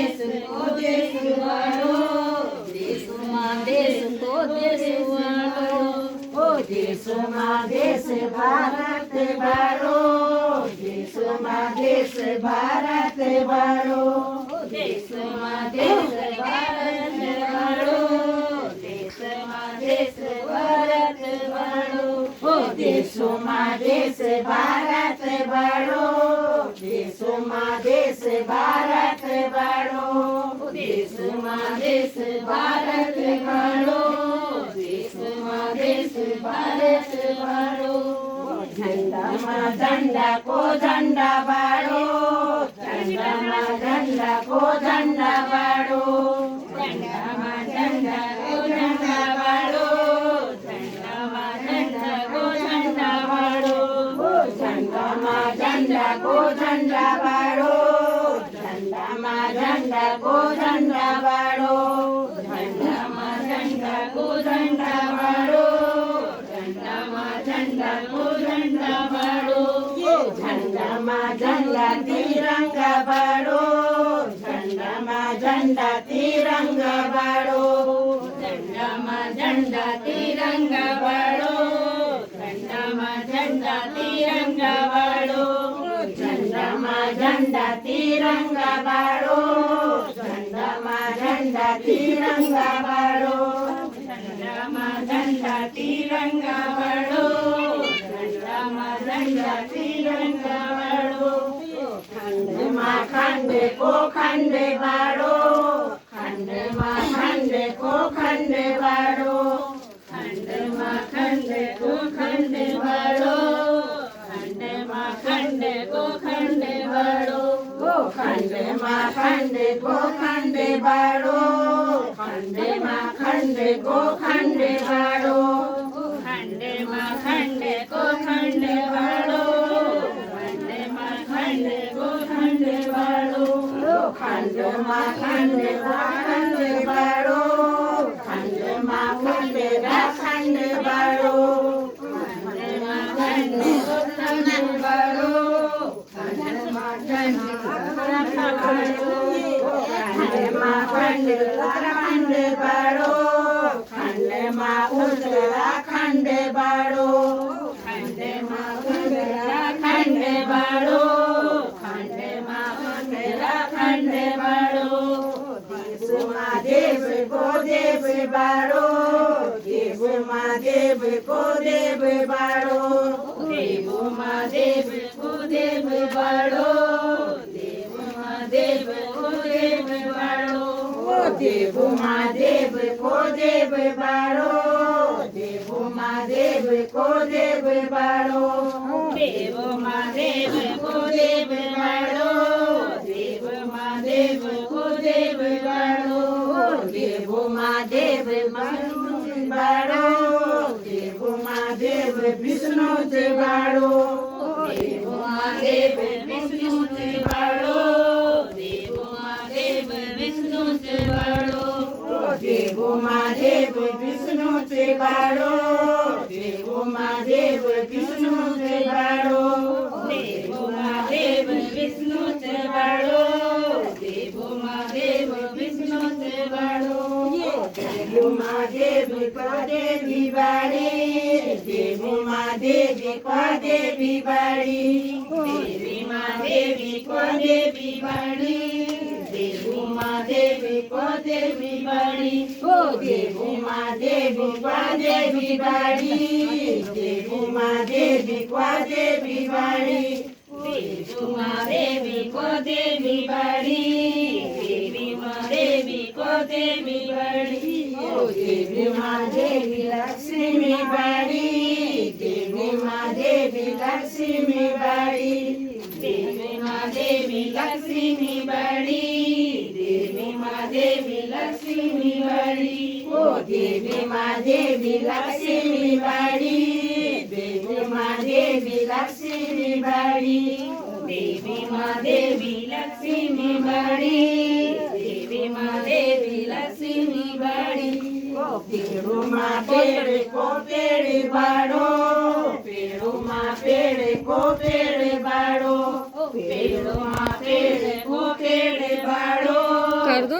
देश को देश वालो, देशમાં देश को देश वालो, ओ देशમાં देश भारत वालो, देशમાં देश भारत वालो, देशમાં देश भारत वालो, देशમાં देश भारत वालो, ओ देशમાં देश भारत वालो, देशમાં देश भारत वालो, देशમાં देश भारत वालो, देशમાં देश भारत वालो, झंडाમાં झंडा को झंडा वालो, झंडाમાં झंडा को झंडा वालो, झंडाમાં झंडा को झंडा वालो, झंडाમાં झंडा को झंडा वालो, झंडाમાં झंडा को झंडा वालो, झंडाમાં झंडा को झंडा वालो, झंडाમાં झंडा को झंडा वालो, झंडाમાં झंडा को झंडा वालो, झंडाમાં झंडा तिरंगा वालो, झंडाમાં झंडा तिरंगा वालो, झंडाમાં झंडा तिरंगा वालो, झंडाમાં झंडा तिरंगा वालो, झंडाમાં झंडा तिरंगा वालो, झंडाમાં झंडा तिरंगा वालो, झंडाમાં झंडा तिरंगा वालो, झंडाમાં झंडा तिरंगा वालो, खंडમાં खंड को खंड वालो, खंडમાં खंड को खंड वालो, खंडમાં खंड को खंड वालो, खंडમાં खंड को खंड वालो, खंडમાં खंड को खंड वालो, खंडમાં खंड को खंड वालो, खंडમાં खंड को खंड वालो, खंडમાં खंड को खंड वालो, खंडમાં खंड को खंड वालो, खंडમાં खंड रा खंड वालो, खंडમાં खंड को खंड वालो, खंडમાં खंड को खंड वालो, खंडમાં खंड उत्तराखंड वालो, खंडમાં उत्तराखंड वालो, खंडમાં उत्तराखंड वालो, खंडમાં उत्तराखंड वालो, देशમાં देव को देव वालो, देवમાં देव को देव वालो, देवમાં देव को देव वालो, देवમાં देव को देव वालो, देवમાં देव को देव वालो, देवમાં देव को देव वालो, देवમાં देव को देव वालो, देवમાં देव को देव वालो, देवમાં देव वालो, देवમાં देव विष्णु वालो, देवમાં देव विष्णु वालो, देवમાં देव विष्णु वालो, देवમાં देव विष्णु वालो, देवમાં देव विष्णु वालो, देवમાં देव विष्णु वालो, देवમાં देव विष्णु वालो, देवમાં देव पदे दिवाळी, देवમાં देवी पदे दिवाळी, देवीમાં देवी पदे दिवाळी, देवમાં देवी पदे दिवाळी, ओ देवમાં देवी पदे दिवाळी, देवમાં देवी पदे दिवाळी, देवમાં देवी पदे दिवाळी, देवीમાં देवी पदे दिवाळी, ओ देवीમાં देवी लक्ष्मी बाळी, देवीમાં देवी लक्ष्मी बाळी, देवीમાં देवी लक्ष्मी बाळी, देवीમાં देवी लक्ष्मी बाळी, ओ देवीમાં देवी लक्ष्मी बाळी, देवीમાં देवी लक्ष्मी बाळी, देवीમાં देवी लक्ष्मी बाळी, देवीમાં देवी लक्ष्मी बाळी, ओ पेड़ों पेड़ को पेड़ बाड़ो, पेड़ों पेड़ को पेड़ बाड़ो, पेड़ों पेड़ को पेड़ बाड़ो, कर दो